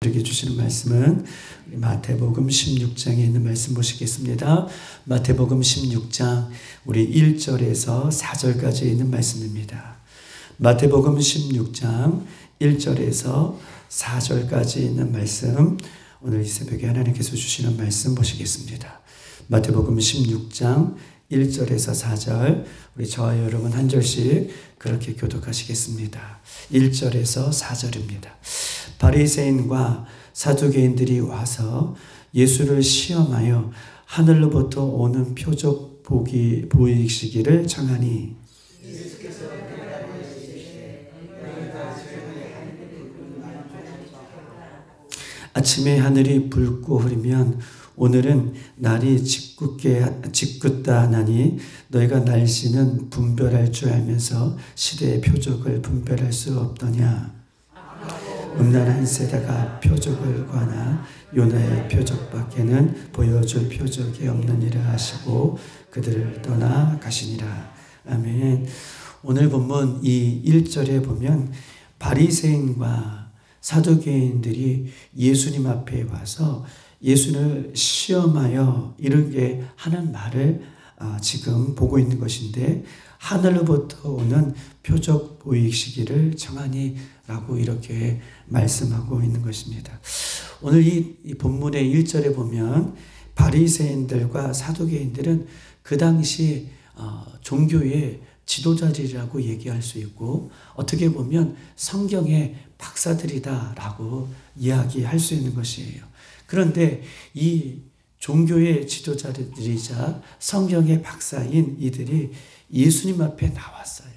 우리에게 주시는 말씀은 마태복음 16장에 있는 말씀 보시겠습니다. 마태복음 16장 우리 1절에서 4절까지 있는 말씀입니다. 마태복음 16장 1절에서 4절까지 있는 말씀, 오늘 이 새벽에 하나님께서 주시는 말씀 보시겠습니다. 마태복음 16장 1절에서 4절, 우리 저와 여러분 한 절씩 그렇게 교독하시겠습니다. 1절에서 4절입니다. 바리새인과 사두개인들이 와서 예수를 시험하여 하늘로부터 오는 표적 보이시기를 청하니, 아침에 하늘이 붉고 흐리면 오늘은 날이 짓궂다 하나니 너희가 날씨는 분별할 줄 알면서 시대의 표적을 분별할 수 없더냐. 음란한 세대가 표적을 구하나 요나의 표적밖에는 보여줄 표적이 없느니라 하시고 그들을 떠나 가시니라. 아멘. 오늘 본문 이 1절에 보면 바리새인과 사두개인들이 예수님 앞에 와서 예수를 시험하여 이르게 하는 말을 지금 보고 있는 것인데, 하늘로부터 오는 표적 보이시기를 청하니 라고 이렇게 말씀하고 있는 것입니다. 오늘 이 본문의 1절에 보면 바리새인들과 사두개인들은 그 당시 종교의 지도자들이라고 얘기할 수 있고, 어떻게 보면 성경의 박사들이다라고 이야기할 수 있는 것이에요. 그런데 이 종교의 지도자들이자 성경의 박사인 이들이 예수님 앞에 나왔어요.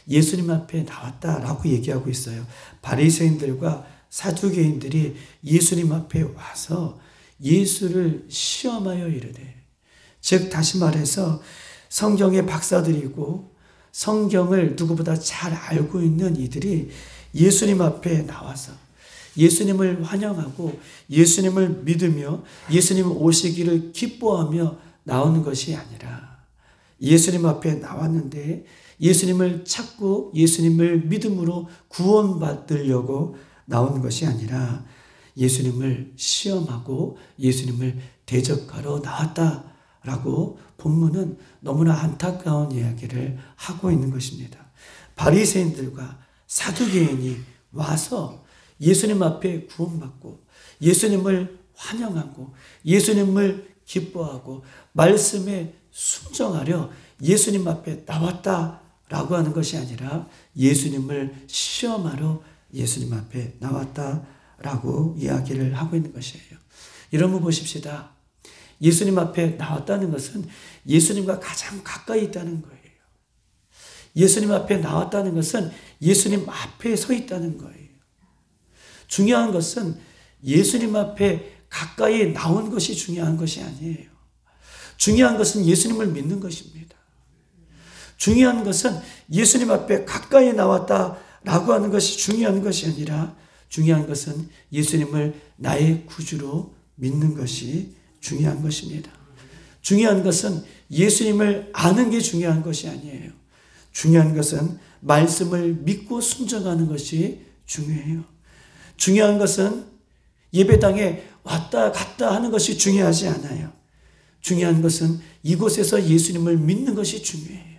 예수님 앞에 나왔다라고 얘기하고 있어요. 바리새인들과 사두개인들이 예수님 앞에 와서 예수를 시험하여 이르되, 즉 다시 말해서 성경의 박사들이고 성경을 누구보다 잘 알고 있는 이들이 예수님 앞에 나와서 예수님을 환영하고 예수님을 믿으며 예수님 오시기를 기뻐하며 나오는 것이 아니라, 예수님 앞에 나왔는데 예수님을 찾고 예수님을 믿음으로 구원받으려고 나오는 것이 아니라 예수님을 시험하고 예수님을 대적하러 나왔다라고 본문은 너무나 안타까운 이야기를 하고 있는 것입니다. 바리새인들과 사두개인이 와서 예수님 앞에 구원받고 예수님을 환영하고 예수님을 기뻐하고 말씀에 순종하려 예수님 앞에 나왔다라고 하는 것이 아니라 예수님을 시험하러 예수님 앞에 나왔다라고 이야기를 하고 있는 것이에요. 여러분 보십시다. 예수님 앞에 나왔다는 것은 예수님과 가장 가까이 있다는 거예요. 예수님 앞에 나왔다는 것은 예수님 앞에 서 있다는 거예요. 중요한 것은 예수님 앞에 가까이 나온 것이 중요한 것이 아니에요. 중요한 것은 예수님을 믿는 것입니다. 중요한 것은 예수님 앞에 가까이 나왔다라고 하는 것이 중요한 것이 아니라, 중요한 것은 예수님을 나의 구주로 믿는 것이 중요한 것입니다. 중요한 것은 예수님을 아는 게 중요한 것이 아니에요. 중요한 것은 말씀을 믿고 순종하는 것이 중요해요. 중요한 것은 예배당에 왔다 갔다 하는 것이 중요하지 않아요. 중요한 것은 이곳에서 예수님을 믿는 것이 중요해요.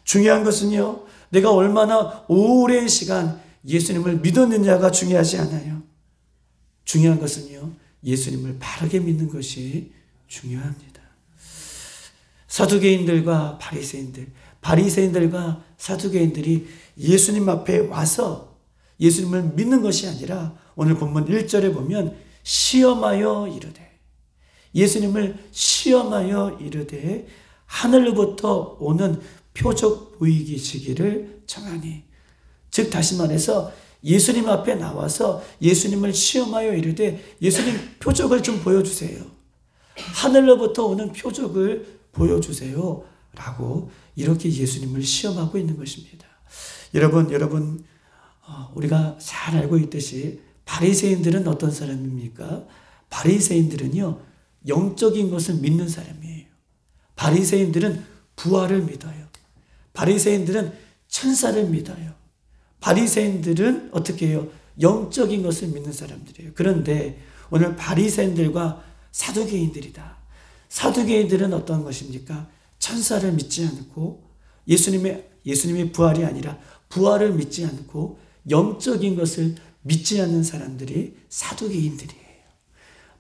중요한 것은요, 내가 얼마나 오랜 시간 예수님을 믿었느냐가 중요하지 않아요. 중요한 것은요, 예수님을 바르게 믿는 것이 중요합니다. 사두개인들과 바리새인들과 사두개인들이 예수님 앞에 와서 예수님을 믿는 것이 아니라, 오늘 본문 1절에 보면 시험하여 이르되, 예수님을 시험하여 이르되 하늘로부터 오는 표적 보이시기를 청하니, 즉 다시 말해서 예수님 앞에 나와서 예수님을 시험하여 이르되 예수님 표적을 좀 보여주세요. 하늘로부터 오는 표적을 보여주세요 라고 이렇게 예수님을 시험하고 있는 것입니다. 여러분 우리가 잘 알고 있듯이 바리새인들은 어떤 사람입니까? 바리새인들은요, 영적인 것을 믿는 사람이에요. 바리새인들은 부활을 믿어요. 바리새인들은 천사를 믿어요. 바리새인들은 어떻게 해요? 영적인 것을 믿는 사람들이에요. 그런데 오늘 바리새인들과 사두개인들이다. 사두개인들은 어떤 것입니까? 천사를 믿지 않고 예수님의 부활이 아니라 부활을 믿지 않고 영적인 것을 믿지 않는 사람들이 사두개인들이에요.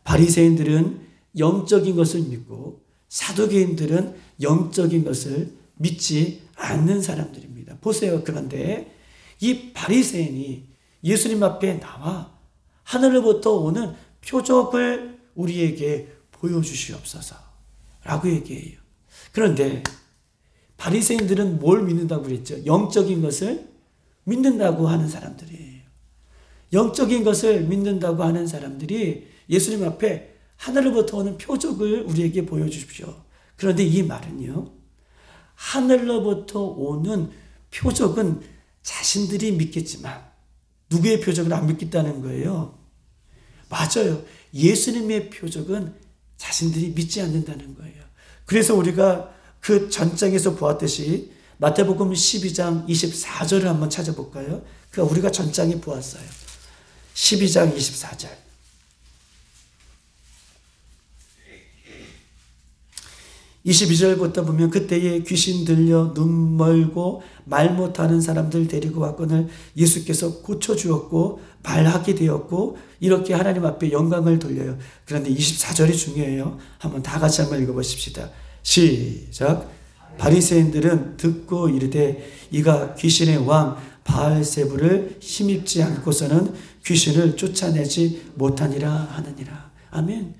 바리새인들은 영적인 것을 믿고 사두개인들은 영적인 것을 믿지 않는 사람들입니다. 보세요. 그런데 이 바리새인이 예수님 앞에 나와 하늘로부터 오는 표적을 우리에게 보여주시옵소서 라고 얘기해요. 그런데 바리새인들은 뭘 믿는다고 그랬죠? 영적인 것을 믿는다고 하는 사람들이에요. 영적인 것을 믿는다고 하는 사람들이 예수님 앞에 하늘로부터 오는 표적을 우리에게 보여주십시오. 그런데 이 말은요, 하늘로부터 오는 표적은 자신들이 믿겠지만 누구의 표적을 안 믿겠다는 거예요. 맞아요. 예수님의 표적은 자신들이 믿지 않는다는 거예요. 그래서 우리가 그 전장에서 보았듯이 마태복음 12장 24절을 한번 찾아볼까요? 그러니까 우리가 전장에 보았어요. 12장 24절. 22절부터 보면 그때에 귀신 들려 눈 멀고 말 못하는 사람들 데리고 왔거늘 예수께서 고쳐주었고 말하게 되었고 이렇게 하나님 앞에 영광을 돌려요. 그런데 24절이 중요해요. 한번 다 같이 한번 읽어보십시다. 시작. 바리새인들은 듣고 이르되 이가 귀신의 왕 바알세불을 힘입지 않고서는 귀신을 쫓아내지 못하니라 하느니라. 아멘.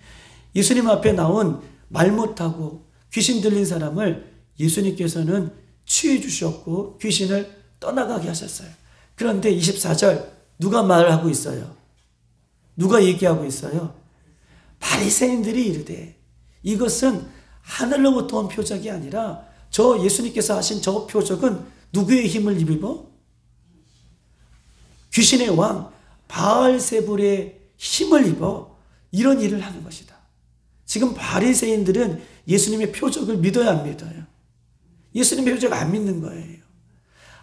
예수님 앞에 나온 말 못하고 귀신 들린 사람을 예수님께서는 치유해 주셨고 귀신을 떠나가게 하셨어요. 그런데 24절 누가 말하고 있어요? 누가 얘기하고 있어요? 바리새인들이 이르되 이것은 하늘로부터 온 표적이 아니라 저 예수님께서 하신 저 표적은 누구의 힘을 입어? 귀신의 왕 바알세불의 힘을 입어 이런 일을 하는 것이다. 지금 바리새인들은 예수님의 표적을 믿어야 안 믿어요? 예수님의 표적 안 믿는 거예요.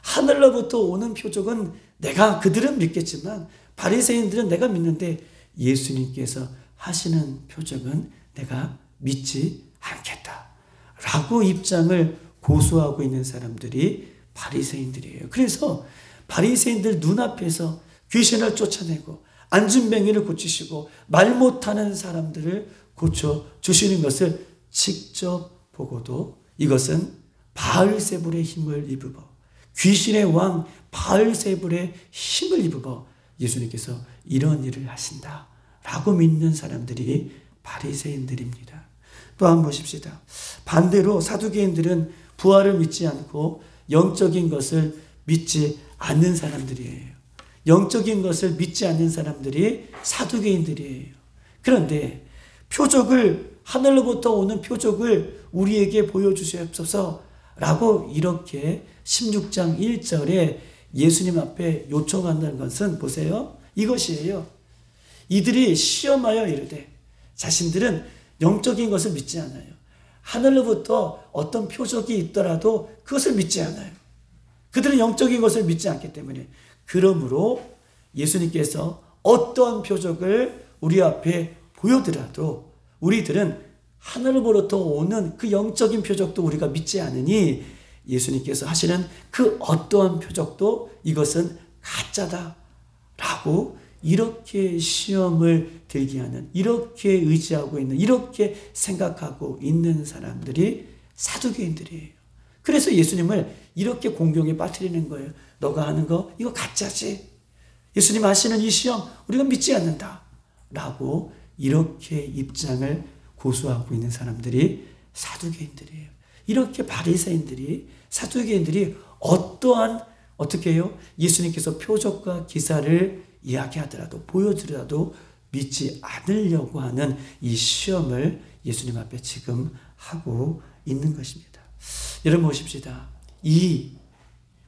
하늘로부터 오는 표적은 내가 그들은 믿겠지만 바리새인들은 내가 믿는데 예수님께서 하시는 표적은 내가 믿지 않겠다 라고 입장을 고수하고 있는 사람들이 바리새인들이에요. 그래서 바리새인들 눈앞에서 귀신을 쫓아내고 안진뱅이를 고치시고 말 못하는 사람들을 고쳐주시는 것을 직접 보고도 이것은 바알세불의 힘을 입으고 귀신의 왕 바알세불의 힘을 입으고 예수님께서 이런 일을 하신다 라고 믿는 사람들이 바리새인들입니다. 또한 보십시다. 반대로 사두개인들은 부활을 믿지 않고 영적인 것을 믿지 않는 사람들이에요. 영적인 것을 믿지 않는 사람들이 사두개인들이에요. 그런데 표적을 하늘로부터 오는 표적을 우리에게 보여주시옵소서 라고 이렇게 16장 1절에 예수님 앞에 요청한다는 것은 보세요. 이것이에요. 이들이 시험하여 이르되 자신들은 영적인 것을 믿지 않아요. 하늘로부터 어떤 표적이 있더라도 그것을 믿지 않아요. 그들은 영적인 것을 믿지 않기 때문에 그러므로 예수님께서 어떠한 표적을 우리 앞에 보여더라도 우리들은 하늘로부터 오는 그 영적인 표적도 우리가 믿지 않으니 예수님께서 하시는 그 어떠한 표적도 이것은 가짜다 라고 이렇게 시험을 들게 하는, 이렇게 의지하고 있는, 이렇게 생각하고 있는 사람들이 사두개인들이에요. 그래서 예수님을 이렇게 공경에 빠뜨리는 거예요. 너가 하는 거 이거 가짜지. 예수님 하시는 이 시험 우리가 믿지 않는다 라고 이렇게 입장을 고수하고 있는 사람들이 사두개인들이에요. 이렇게 바리새인들이 사두개인들이 어떻게 해요? 예수님께서 표적과 기사를 이야기하더라도 보여주더라도 믿지 않으려고 하는 이 시험을 예수님 앞에 지금 하고 있는 것입니다. 여러분 보십시다. 이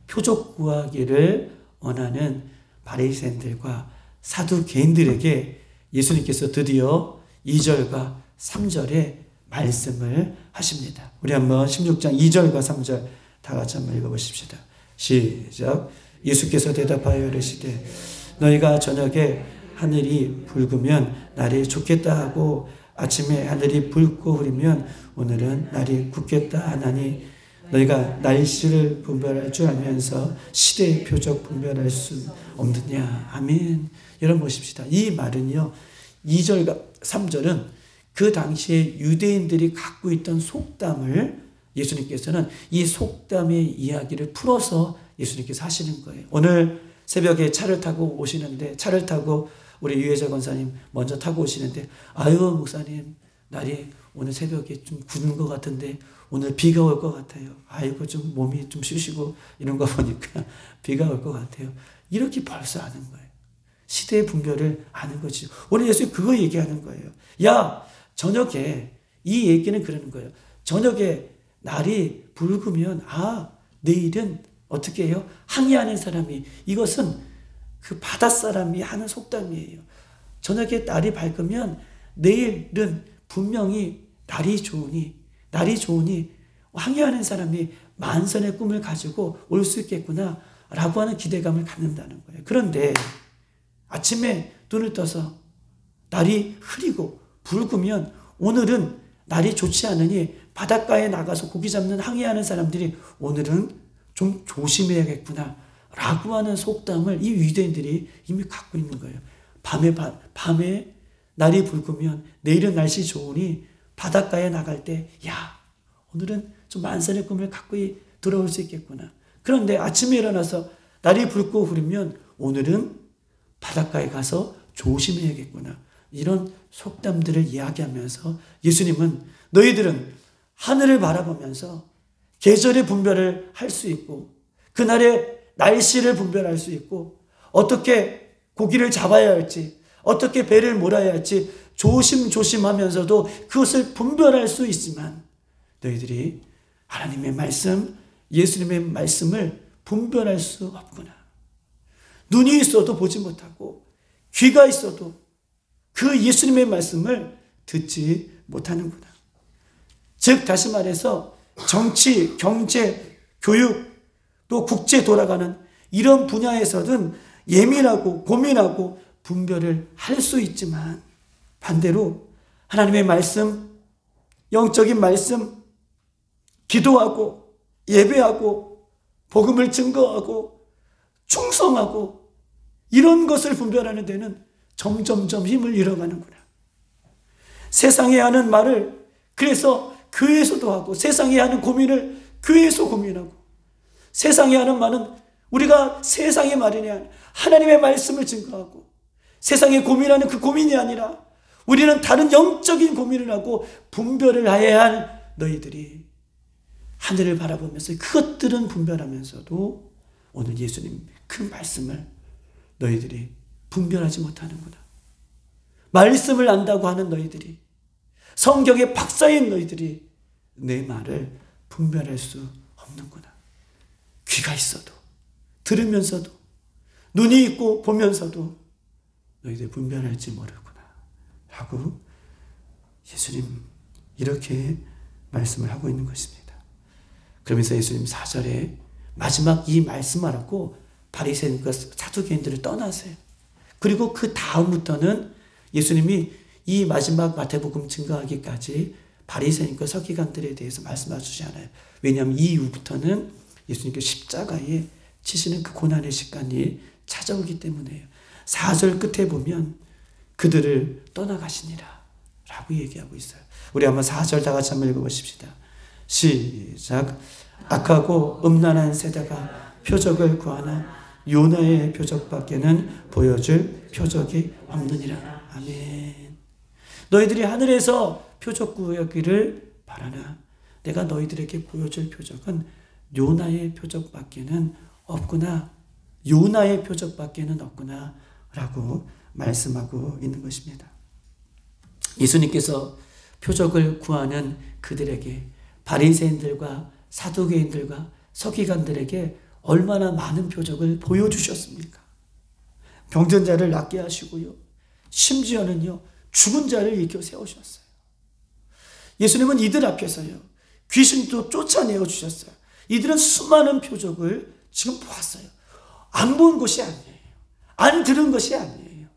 표적 구하기를 원하는 바리새인들과 사두개인들에게 예수님께서 드디어 2절과 3절에 말씀을 하십니다. 우리 한번 16장 2절과 3절 다 같이 한번 읽어보십시다. 시작. 예수께서 대답하여 이르시되 너희가 저녁에 하늘이 붉으면 날이 좋겠다 하고 아침에 하늘이 붉고 흐리면 오늘은 날이 굳겠다 하나니 너희가 날씨를 분별할 줄 알면서 시대의 표적 분별할 수 없느냐. 아멘. 여러분 보십시다. 이 말은요, 2절과 3절은 그 당시에 유대인들이 갖고 있던 속담을 예수님께서는 이 속담의 이야기를 풀어서 예수님께서 하시는 거예요. 오늘 새벽에 차를 타고 오시는데, 차를 타고 우리 유혜자 권사님 먼저 타고 오시는데, 아유 목사님 날이 오늘 새벽에 좀 굳은 것 같은데 오늘 비가 올 것 같아요. 아이고 좀 몸이 좀 쉬시고 이런 거 보니까 비가 올 것 같아요. 이렇게 벌써 아는 거예요. 시대의 분별을 아는 거지. 오늘 예수님 그거 얘기하는 거예요. 야 저녁에, 이 얘기는 그러는 거예요. 저녁에 날이 붉으면 내일은 어떻게 해요? 항해하는 사람이, 이것은 그 바닷사람이 하는 속담이에요. 저녁에 날이 밝으면 내일은 분명히 날이 좋으니 항해하는 사람이 만선의 꿈을 가지고 올 수 있겠구나 라고 하는 기대감을 갖는다는 거예요. 그런데 아침에 눈을 떠서 날이 흐리고 붉으면 오늘은 날이 좋지 않으니 바닷가에 나가서 고기 잡는 항해하는 사람들이 오늘은 좀 조심해야겠구나 라고 하는 속담을 이 유대인들이 이미 갖고 있는 거예요. 밤에 날이 붉으면 내일은 날씨 좋으니 바닷가에 나갈 때 오늘은 좀 만선의 꿈을 갖고 들어올 수 있겠구나. 그런데 아침에 일어나서 날이 붉고 흐르면 오늘은 바닷가에 가서 조심해야겠구나. 이런 속담들을 이야기하면서 예수님은 너희들은 하늘을 바라보면서 계절의 분별을 할 수 있고 그날의 날씨를 분별할 수 있고 어떻게 고기를 잡아야 할지 어떻게 배를 몰아야 할지 조심조심하면서도 그것을 분별할 수 있지만 너희들이 하나님의 말씀, 예수님의 말씀을 분별할 수 없구나. 눈이 있어도 보지 못하고 귀가 있어도 그 예수님의 말씀을 듣지 못하는구나. 즉 다시 말해서 정치, 경제, 교육, 또 국제 돌아가는 이런 분야에서는 예민하고 고민하고 분별을 할 수 있지만 반대로 하나님의 말씀, 영적인 말씀, 기도하고 예배하고 복음을 증거하고 충성하고 이런 것을 분별하는 데는 점점점 힘을 잃어가는구나. 세상에 하는 말을 그래서 교회에서도 하고 세상에 하는 고민을 교회에서 고민하고 세상에 하는 말은 우리가 세상의 말이 아니라 하나님의 말씀을 증거하고 세상에 고민하는 그 고민이 아니라 우리는 다른 영적인 고민을 하고 분별을 해야 할 너희들이 하늘을 바라보면서 그것들은 분별하면서도 오늘 예수님 그 말씀을 너희들이 분별하지 못하는구나. 말씀을 안다고 하는 너희들이 성경의 박사인 너희들이 내 말을 분별할 수 없는구나. 귀가 있어도 들으면서도 눈이 있고 보면서도 너희들 분별할지 모르구나 하고 예수님 이렇게 말씀을 하고 있는 것입니다. 그러면서 예수님 4절에 마지막 이 말씀을 하고 바리새인과 사두개인들을 떠나세요. 그리고 그 다음부터는 예수님이 이 마지막 마태복음 증거하기까지 바리새인과 서기관들에 대해서 말씀하시지 않아요. 왜냐하면 이 이후부터는 예수님께 십자가에 치시는 그 고난의 시간이 찾아오기 때문에요. 4절 끝에 보면 그들을 떠나가시니라 라고 얘기하고 있어요. 우리 한번 4절 다 같이 한번 읽어보십시다. 시작. 악하고 음란한 세대가 표적을 구하나 요나의 표적밖에는 보여줄 표적이 없느니라. 아멘. 너희들이 하늘에서 표적 구하기를 바라나 내가 너희들에게 보여줄 표적은 요나의 표적밖에는 없구나. 요나의 표적밖에는 없구나 라고 말씀하고 있는 것입니다. 예수님께서 표적을 구하는 그들에게 바리새인들과 사두개인들과 서기관들에게 얼마나 많은 표적을 보여주셨습니까? 병든 자를 낫게 하시고요. 심지어는요. 죽은 자를 일으켜 세우셨어요. 예수님은 이들 앞에서요. 귀신도 쫓아내어 주셨어요. 이들은 수많은 표적을 지금 보았어요. 안 본 것이 아니에요. 안 들은 것이 아니에요.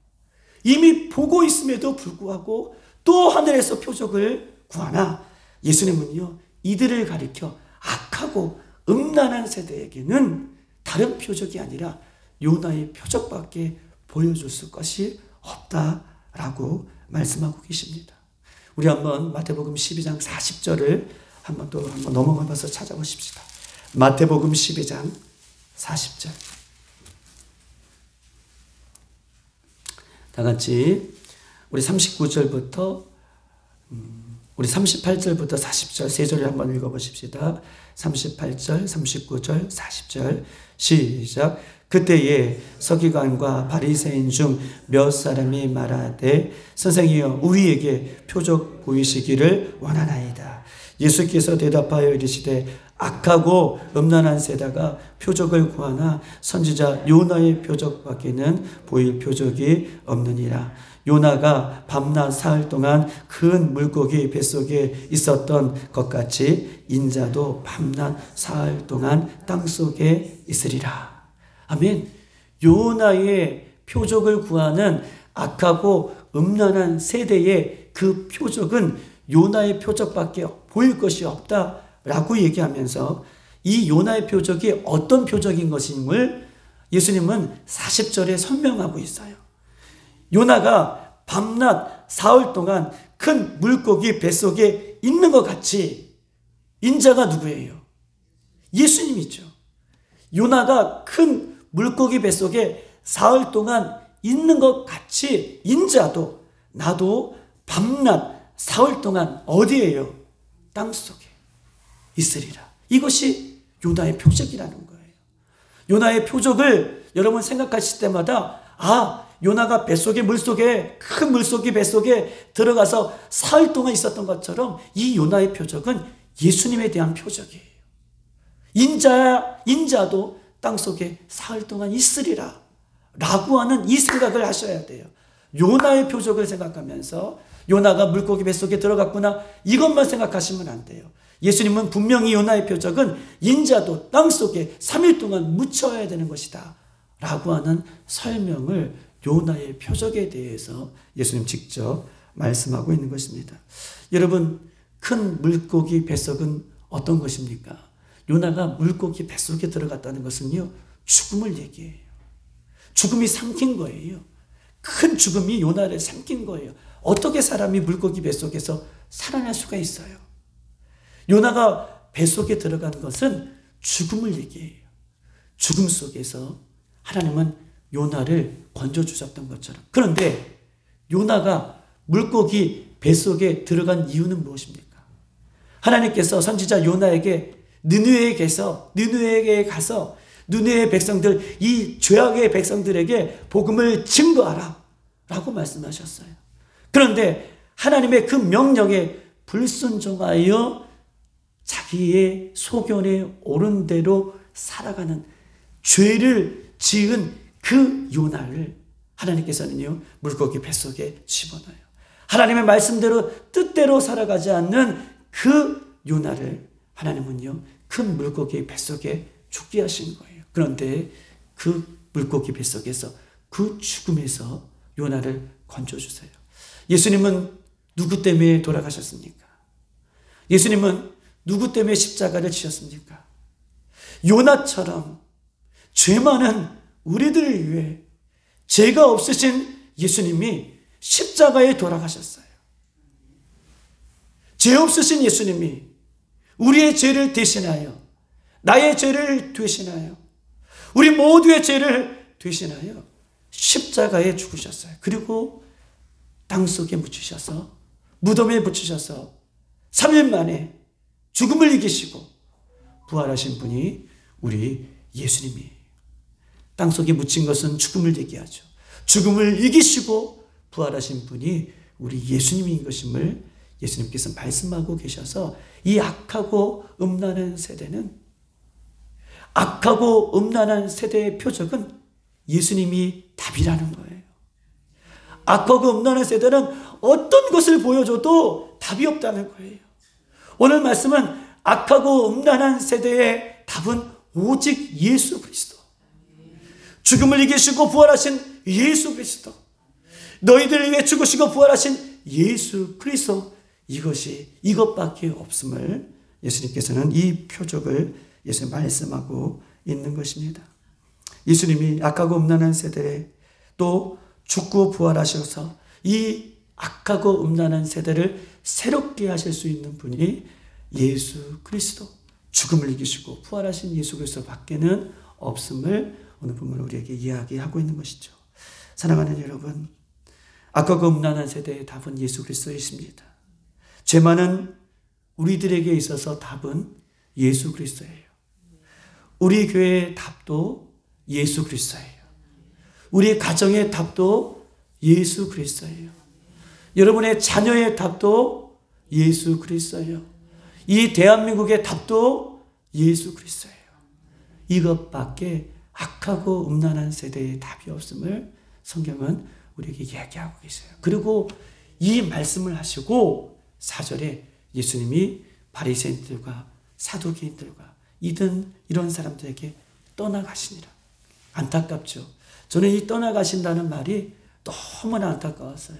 이미 보고 있음에도 불구하고 또 하늘에서 표적을 구하나 예수님은요, 이들을 가리켜 악하고 음란한 세대에게는 다른 표적이 아니라 요나의 표적밖에 보여줄 것이 없다라고 말씀하고 계십니다. 우리 한번 마태복음 12장 40절을 한번 넘어가 봐서 찾아보십시다. 마태복음 12장 40절. 다 같이 우리 39절부터 우리 38절부터 40절 세 절을 한번 읽어보십시다. 38절, 39절, 40절 시작. 그때에 서기관과 바리새인 중 몇 사람이 말하되 선생이여 우리에게 표적 보이시기를 원하나이다. 예수께서 대답하여 이르시되 악하고 음란한 세대가 표적을 구하나 선지자 요나의 표적밖에는 보일 표적이 없느니라. 요나가 밤낮 사흘 동안 큰 물고기 뱃속에 있었던 것 같이 인자도 밤낮 사흘 동안 땅속에 있으리라. 아멘. 요나의 표적을 구하는 악하고 음란한 세대의 그 표적은 요나의 표적밖에 보일 것이 없다라고 얘기하면서 이 요나의 표적이 어떤 표적인 것임을 예수님은 40절에 설명하고 있어요. 요나가 밤낮 사흘 동안 큰 물고기 뱃속에 있는 것 같이 인자가 누구예요? 예수님이죠. 요나가 큰 물고기 뱃속에 사흘 동안 있는 것 같이 인자도 나도 밤낮 사흘 동안 어디에요? 땅속에 있으리라. 이것이 요나의 표적이라는 거예요. 요나의 표적을 여러분 생각하실 때마다 요나가 뱃속에 물속에 큰 물속이 뱃속에 들어가서 사흘 동안 있었던 것처럼 이 요나의 표적은 예수님에 대한 표적이에요. 인자도 땅속에 사흘 동안 있으리라 라고 하는 이 생각을 하셔야 돼요. 요나의 표적을 생각하면서 요나가 물고기 뱃속에 들어갔구나 이것만 생각하시면 안 돼요. 예수님은 분명히 요나의 표적은 인자도 땅속에 3일 동안 묻혀야 되는 것이다 라고 하는 설명을 요나의 표적에 대해서 예수님 직접 말씀하고 있는 것입니다. 여러분, 큰 물고기 뱃속은 어떤 것입니까? 요나가 물고기 뱃속에 들어갔다는 것은요, 죽음을 얘기해요. 죽음이 삼킨 거예요. 큰 죽음이 요나를 삼킨 거예요. 어떻게 사람이 물고기 뱃속에서 살아날 수가 있어요? 요나가 뱃속에 들어간 것은 죽음을 얘기해요. 죽음 속에서 하나님은 요나를 건져주셨던 것처럼. 그런데 요나가 물고기 뱃속에 들어간 이유는 무엇입니까? 하나님께서 선지자 요나에게 느느웨에 가서 느느웨의 백성들, 이 죄악의 백성들에게 복음을 증거하라 라고 말씀하셨어요. 그런데 하나님의 그 명령에 불순종하여 자기의 소견에 옳은 대로 살아가는 죄를 지은 그 요나를 하나님께서는요, 물고기 뱃속에 집어넣어요. 하나님의 말씀대로 뜻대로 살아가지 않는 그 요나를 하나님은요, 큰 물고기 뱃속에 죽게 하신 거예요. 그런데 그 물고기 뱃속에서 그 죽음에서 요나를 건져주세요. 예수님은 누구 때문에 돌아가셨습니까? 예수님은 누구 때문에 십자가를 지셨습니까? 요나처럼 죄 많은 우리들을 위해 죄가 없으신 예수님이 십자가에 돌아가셨어요. 죄 없으신 예수님이 우리의 죄를 대신하여, 나의 죄를 대신하여, 우리 모두의 죄를 대신하여 십자가에 죽으셨어요. 그리고 땅속에 묻히셔서, 무덤에 붙이셔서 3일 만에 죽음을 이기시고 부활하신 분이 우리 예수님이에요. 땅속에 묻힌 것은 죽음을 얘기하죠. 죽음을 이기시고 부활하신 분이 우리 예수님인 것임을 예수님께서 말씀하고 계셔서 이 악하고 음란한 세대는, 악하고 음란한 세대의 표적은 예수님이 답이라는 거예요. 악하고 음란한 세대는 어떤 것을 보여줘도 답이 없다는 거예요. 오늘 말씀은 악하고 음란한 세대의 답은 오직 예수 그리스도. 죽음을 이기시고 부활하신 예수 그리스도, 너희들을 위해 죽으시고 부활하신 예수 그리스도, 이것밖에 없음을 예수님께서는 이 표적을 예수님 말씀하고 있는 것입니다. 예수님이 악하고 음란한 세대에 또 죽고 부활하셔서 이 악하고 음란한 세대를 새롭게 하실 수 있는 분이 예수 그리스도, 죽음을 이기시고 부활하신 예수 그리스도 밖에는 없음을 오늘 본문은 우리에게 이야기하고 있는 것이죠. 사랑하는 여러분, 악하고 음란한 세대의 답은 예수 그리스도이십니다. 죄 많은 우리들에게 있어서 답은 예수 그리스도예요. 우리 교회의 답도 예수 그리스도예요. 우리 가정의 답도 예수 그리스도예요. 여러분의 자녀의 답도 예수 그리스도예요. 이 대한민국의 답도 예수 그리스도예요. 이것밖에 악하고 음란한 세대의 답이 없음을 성경은 우리에게 이야기하고 계세요. 그리고 이 말씀을 하시고 4절에 예수님이 바리새인들과 사두개인들과 이런 사람들에게 떠나가시니라. 안타깝죠. 저는 이 떠나가신다는 말이 너무나 안타까웠어요.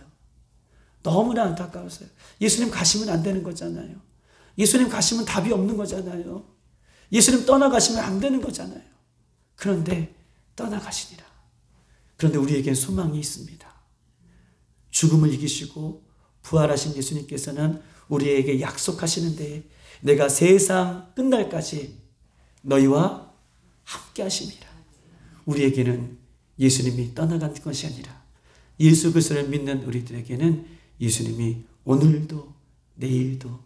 너무나 안타까웠어요. 예수님 가시면 안 되는 거잖아요. 예수님 가시면 답이 없는 거잖아요. 예수님 떠나가시면 안 되는 거잖아요. 그런데 떠나가시니라. 그런데 우리에겐 소망이 있습니다. 죽음을 이기시고 부활하신 예수님께서는 우리에게 약속하시는데 내가 세상 끝날까지 너희와 함께 하심이라. 우리에게는 예수님이 떠나간 것이 아니라 예수 그리스도를 믿는 우리들에게는 예수님이 오늘도 내일도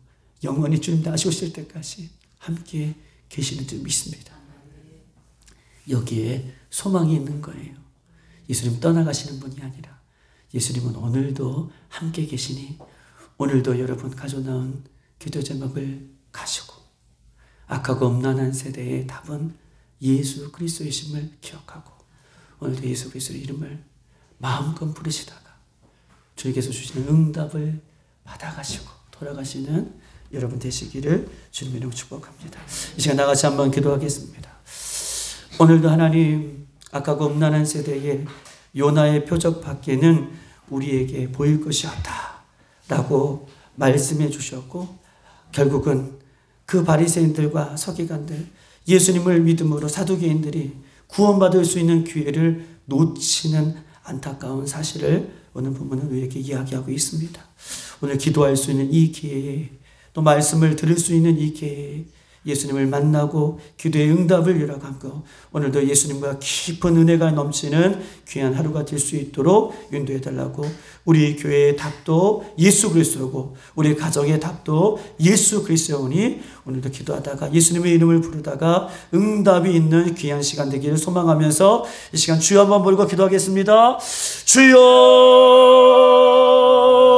영원히 주님 다시 오실 때까지 함께 계시는 줄 믿습니다. 여기에 소망이 있는 거예요. 예수님 떠나가시는 분이 아니라 예수님은 오늘도 함께 계시니 오늘도 여러분 가져나온 기도 제목을 가지고 악하고 음란한 세대의 답은 예수 그리스도이심을 기억하고 오늘도 예수 그리스도의 이름을 마음껏 부르시다가 주님께서 주시는 응답을 받아가시고 돌아가시는 여러분 되시기를 주님의 이름으로 축복합니다. 이 시간 나같이 한번 기도하겠습니다. 오늘도 하나님, 악하고 음란한 세대의 요나의 표적 밖에는 우리에게 보일 것이 없다 라고 말씀해 주셨고, 결국은 그 바리새인들과 서기관들, 예수님을 믿음으로 사두개인들이 구원받을 수 있는 기회를 놓치는 안타까운 사실을 오늘 본문은 우리에게 이야기하고 있습니다. 오늘 기도할 수 있는 이 기회에, 또 말씀을 들을 수 있는 이 기회에 예수님을 만나고 기도의 응답을 요락하고 오늘도 예수님과 깊은 은혜가 넘치는 귀한 하루가 될 수 있도록 인도해달라고, 우리 교회의 답도 예수 그리스도고 우리 가정의 답도 예수 그리스도오니 오늘도 기도하다가 예수님의 이름을 부르다가 응답이 있는 귀한 시간 되기를 소망하면서 이 시간 주여 한번 부르고 기도하겠습니다. 주여